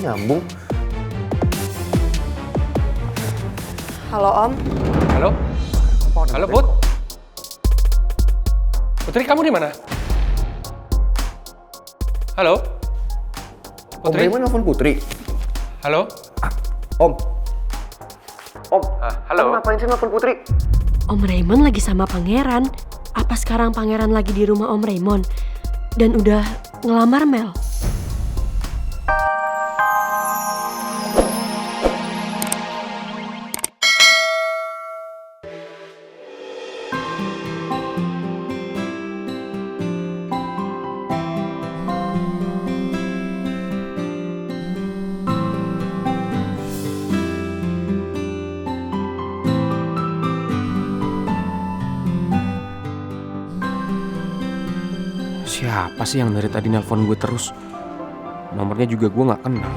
nyambung. Halo Om. Halo? Halo Put? Putri kamu di mana? Halo? Om Raymond nelfon Putri. Halo? Om. Halo? Om ngapain sih nelfon Putri? Om Raymond lagi sama Pangeran. Apa sekarang Pangeran lagi di rumah Om Raymond? Dan udah ngelamar Mel? Siapa sih yang dari tadi nelpon gue terus? Nomornya juga gue gak kenal.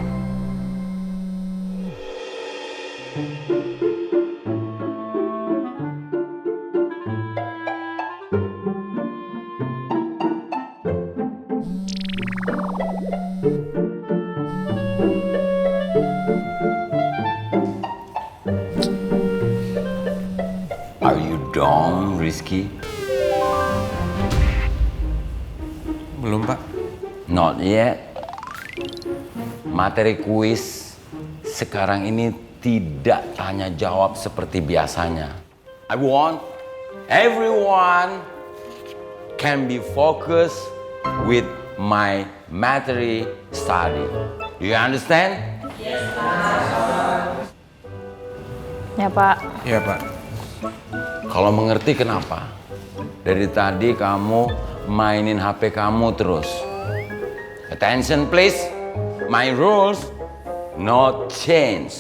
Are you done, Rizky? Belum, Pak. Not yet. Materi kuis sekarang ini tidak tanya jawab seperti biasanya. I want everyone can be focused with my materi study. Do you understand? Ya Pak. Iya, Pak. Kalau mengerti kenapa? Dari tadi kamu mainin HP kamu terus. Attention please. My rules not change.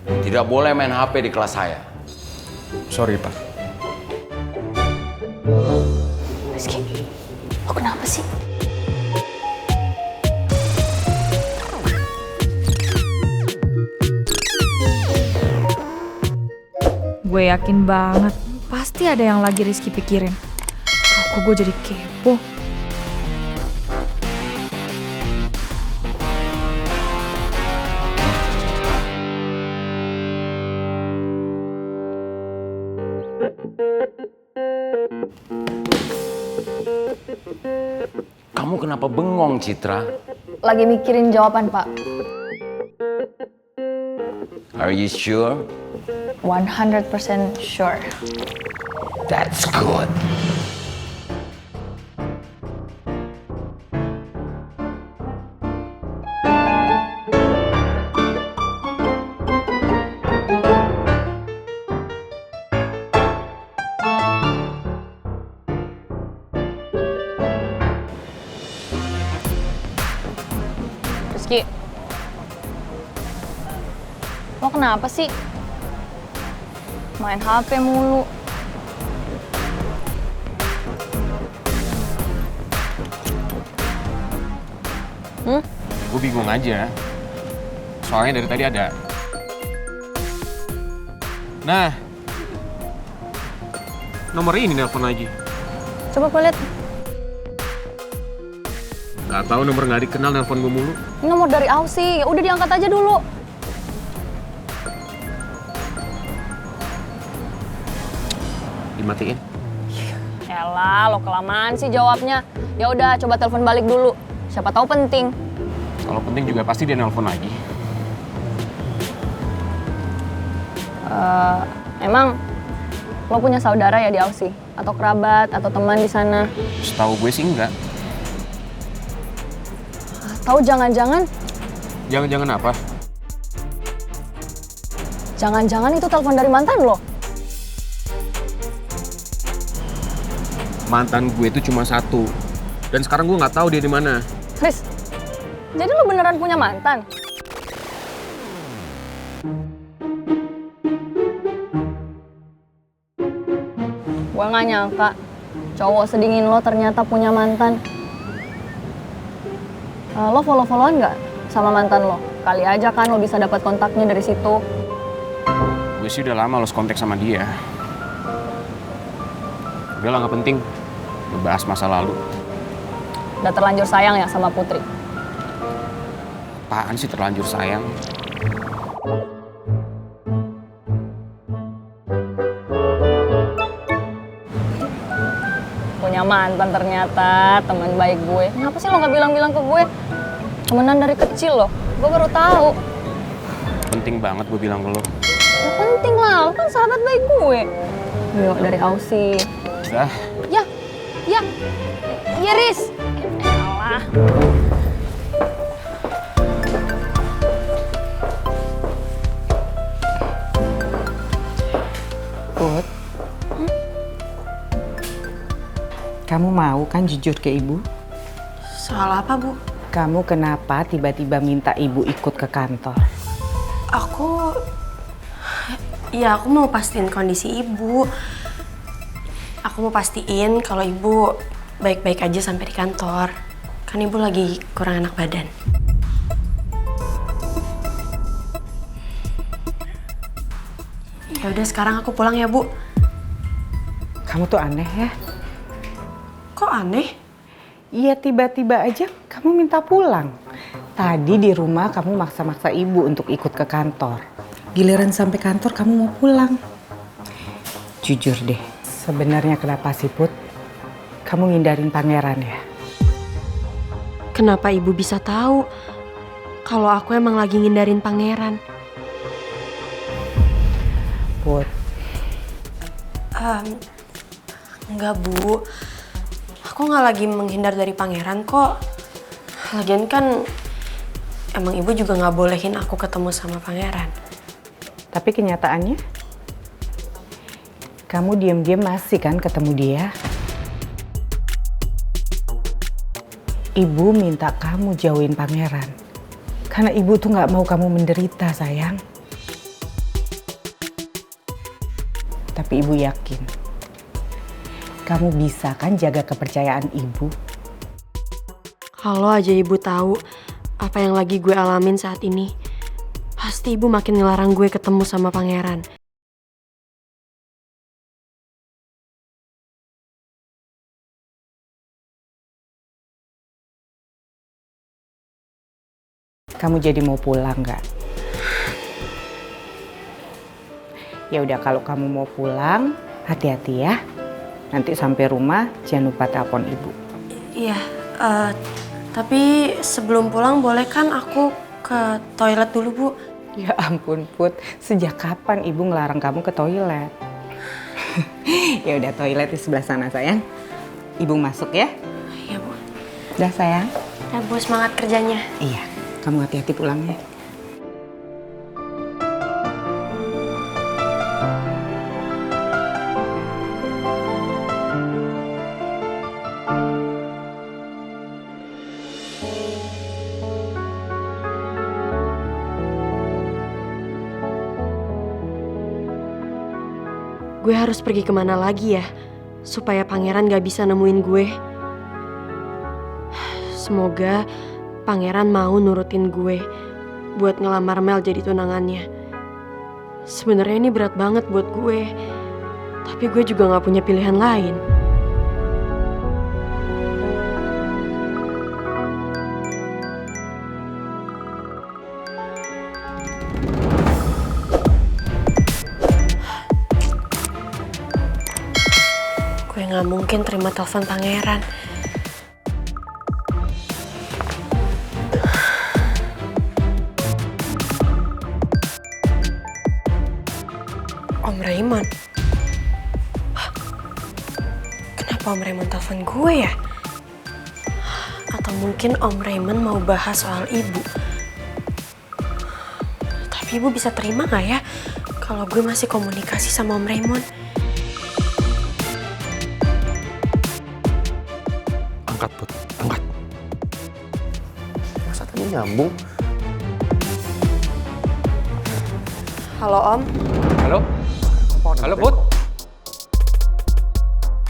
Tidak boleh main HP di kelas saya. Sorry, Pak. Rizky, lo kenapa sih? Gue yakin banget, pasti ada yang lagi Rizky pikirin. Kok gue jadi kepo? Kamu kenapa bengong, Citra? Lagi mikirin jawaban, Pak. Are you sure? 100% sure. That's good. Rizky, lo kenapa sih? Main HP mulu. Gue bingung aja. Soalnya dari tadi ada. Nah, nomor ini nelpon lagi. Coba gue liat. Gak tahu nomor nggak dikenal nelpon gue mulu. Ini nomor dari Aussie, udah diangkat aja dulu. Dimatiin. Yalah, lo kelamaan sih jawabnya. Ya udah, coba telepon balik dulu. Siapa tahu penting. Kalau penting juga pasti dia nelpon lagi. Emang lo punya saudara ya di Aussie? Atau kerabat, atau teman di sana? Setahu gue sih enggak. Tahu jangan-jangan? Jangan-jangan apa? Jangan-jangan itu telepon dari mantan lo? Mantan gue itu cuma satu. Dan sekarang gue nggak tahu dia di mana. Riz, jadi lo beneran punya mantan? Gue nggak nyangka cowok sedingin lo ternyata punya mantan. Lo follow-followan nggak sama mantan lo? Kali aja kan lo bisa dapat kontaknya dari situ. Gue sih udah lama lost kontak sama dia. Udah lah, nggak penting. Ngebahas masa lalu. Udah terlanjur sayang ya sama Putri? Apaan sih terlanjur sayang? Punya mantan ternyata, teman baik gue. Kenapa sih lo gak bilang-bilang ke gue? Temenan dari kecil loh, gue baru tahu. Penting banget gue bilang ke lo. Ya penting lah, lo kan sahabat baik gue. Yo, dari Aussie. Dah. Ya, ya Riz. Salah. Put, kamu mau kan jujur ke ibu? Soal apa, Bu? Kamu kenapa tiba-tiba minta ibu ikut ke kantor? Aku mau pastiin kondisi ibu. Aku mau pastiin kalau ibu baik-baik aja sampai di kantor. Kan ibu lagi kurang enak badan. Ya udah sekarang aku pulang ya, Bu. Kamu tuh aneh ya? Kok aneh? Iya, tiba-tiba aja kamu minta pulang. Tadi di rumah kamu maksa-maksa ibu untuk ikut ke kantor. Giliran sampai kantor kamu mau pulang. Jujur deh, sebenarnya kenapa sih Put? Kamu ngindarin pangeran ya? Kenapa ibu bisa tahu kalau aku emang lagi ngindarin pangeran? Put, Enggak, Bu. Aku nggak lagi menghindar dari pangeran kok. Lagian kan emang ibu juga nggak bolehin aku ketemu sama pangeran. tapi kenyataannya kamu diam-diam masih kan ketemu dia? Ibu minta kamu jauhin pangeran karena ibu tuh nggak mau kamu menderita, sayang. Tapi ibu yakin kamu bisa kan jaga kepercayaan ibu? Kalau aja ibu tahu apa yang lagi gue alamin saat ini, pasti ibu makin ngelarang gue ketemu sama pangeran. Kamu jadi mau pulang nggak? Ya udah, kalau kamu mau pulang, hati-hati ya. Nanti sampai rumah jangan lupa telepon ibu. Iya, tapi sebelum pulang boleh kan aku ke toilet dulu, Bu? Ya ampun Put, sejak kapan ibu ngelarang kamu ke toilet? Ya udah, toilet di sebelah sana sayang. Ibu masuk ya. Iya, Bu. Udah sayang. Ya, Bu, semangat kerjanya. Iya, kamu hati-hati pulangnya. Gue harus pergi kemana lagi ya, supaya pangeran gak bisa nemuin gue. Semoga pangeran mau nurutin gue buat ngelamar Mel jadi tunangannya. Sebenarnya ini berat banget buat gue, tapi gue juga gak punya pilihan lain. Gue gak mungkin terima telepon pangeran. Om Raymond? Hah? Kenapa Om Raymond telepon gue ya? Atau mungkin Om Raymond mau bahas soal ibu? Tapi ibu bisa terima gak ya kalau gue masih komunikasi sama Om Raymond? Angkat, Put. Angkat. Masa tadi nyambung? Halo Om? Halo? Halo, Put?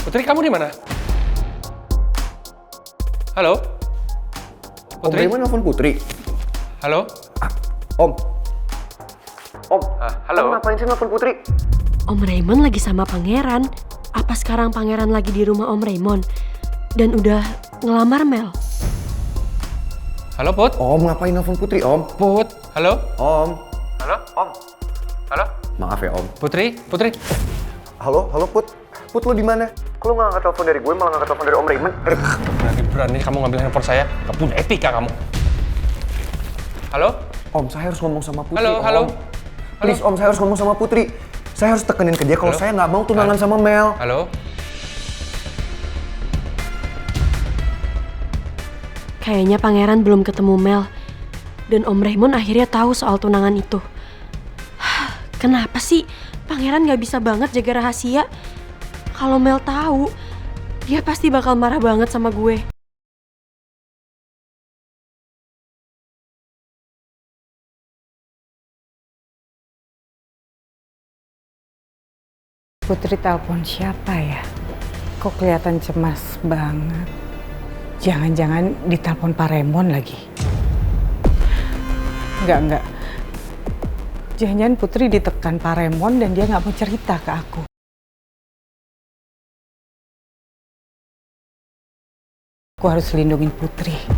Putri, kamu di mana? Halo? Om Putri? Raymond nelfon Putri. Halo? Om. Om. Halo? Om ngapain sih nelfon Putri? Om Raymond lagi sama pangeran. Apa sekarang pangeran lagi di rumah Om Raymond? Dan udah ngelamar Mel? Halo, Put. Om, ngapain nelfon Putri, Om? Put. Halo. Om. Halo. Om. Halo. Maaf ya, Om. Putri. Putri. Halo, Put. Put, lu di mana? Kok lu nggak angkat telepon dari gue, malah ngangkat telepon dari Om Raymond? Berani kamu ngambil handphone saya? Gak punya etika kamu. Halo. Om, saya harus ngomong sama Putri, Halo. Om. Halo. Please, Om, saya harus ngomong sama Putri. Saya harus tekenin ke dia kalau Halo? saya nggak mau tunangan sama Mel. Halo. Kayaknya pangeran belum ketemu Mel. Dan Om Raymond akhirnya tahu soal tunangan itu. Kenapa sih pangeran gak bisa banget jaga rahasia? Kalau Mel tahu, dia pasti bakal marah banget sama gue. Putri telepon siapa ya? Kok kelihatan cemas banget? Jangan-jangan ditelepon Pak Raymond lagi. Enggak. Jangan-jangan Putri ditekan Pak Raymond dan dia nggak mau cerita ke aku. Aku harus lindungin Putri.